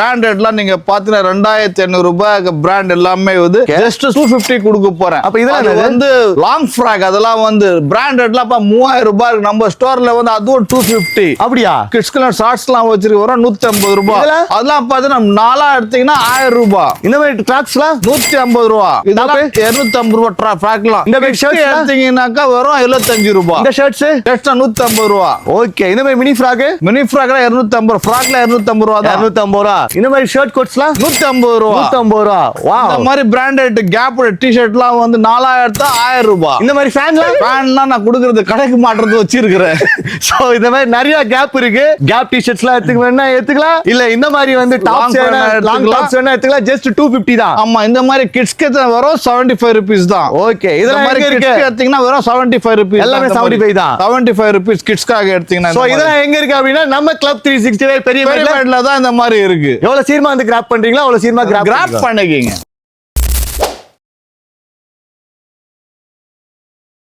பிராண்டட்லாம் நீங்க பாத்தீங்கன்னா 2500 ரூபாய்க்கு பிராண்ட் எல்லாமே வந்து ஜஸ்ட் 250 கொடுக்க போறேன். அப்ப இதெல்லாம் வந்து லாங் ஃப்ராக் அதெல்லாம் வந்து பிராண்டட்லாம் 3000 ரூபாய் நம்ம ஸ்டோர்ல வந்து அதுவும் 250. அப்படியா? கிட்ஸ்க்கு ஷார்ட்ஸ் எல்லாம் வச்சிருக்க வரும் 150 ரூபாய். அதெல்லாம் பாத்தீங்கன்னா 4 எடுத்தீங்கன்னா 1000 ரூபாய். இந்த மாதிரி ட்ராக்ஸ்லாம் 150 ரூபாய். இதெல்லாம் 250 ரூபாய் ஃப்ராக்லாம். இந்த மாதிரி ஷர்ட்ஸ் எடுத்தீங்கன்னாக்கா வரும் 75 ரூபாய். இந்த ஷர்ட்ஸ் எக்ஸ்ட்ரா 150 ரூபாய். ஓகே. இந்த மாதிரி மினி ஃப்ராக் ஃப்ராக்ல 250, ஃப்ராக்ல 250 ரூபாய் தான். 250 ரூபாய். இந்த மாதிரி ஷர்ட் கோட்ஸ்லாம் 150 ரூபாய். 150 ரூபாய். வாவ். இந்த மாதிரி பிராண்டட் கேப் டி-ஷர்ட்லாம் வந்து 4000 1000 ரூபாய். இந்த மாதிரி ஃபேன்லாம் நான் கொடுக்கிறது கடைக்கு மாட்டுறது வச்சிருக்கிறேன். சோ இந்த மாதிரி நிறைய கேப் இருக்கு. கேப் டி-ஷர்ட்ஸ்லாம் எடுத்துக்கணும்னா எடுத்துக்கலாம். இல்ல இந்த மாதிரி வந்து டாப்ஸ் லாங் டாப்ஸ் வேணா எடுத்துக்கலாம். ஜஸ்ட் 250 தான். ஆமா, இந்த மாதிரி கிட்ஸ்க்கு வரும் 75 rupees தான். ஓகே. இதெல்லாம் மாதிரி கிட்ஸ்க்கு எடுத்தீங்கன்னா வெறும் 75 rupees. எல்லாமே 75 தான். 75 rupees கிட்ஸ்க்காக எடுத்தீங்கன்னா. சோ இதெல்லாம் எங்க இருக்கு அப்படின்னா நம்ம கிளப் 365 பெரிய தான் இந்த மாதிரி இருக்கு. எவ்வளவு சீக்கிரமா வந்து கிராப் பண்றீங்களா அவ்வளவு சீக்கிரமா கிராப் பண்ணிக்கீங்க.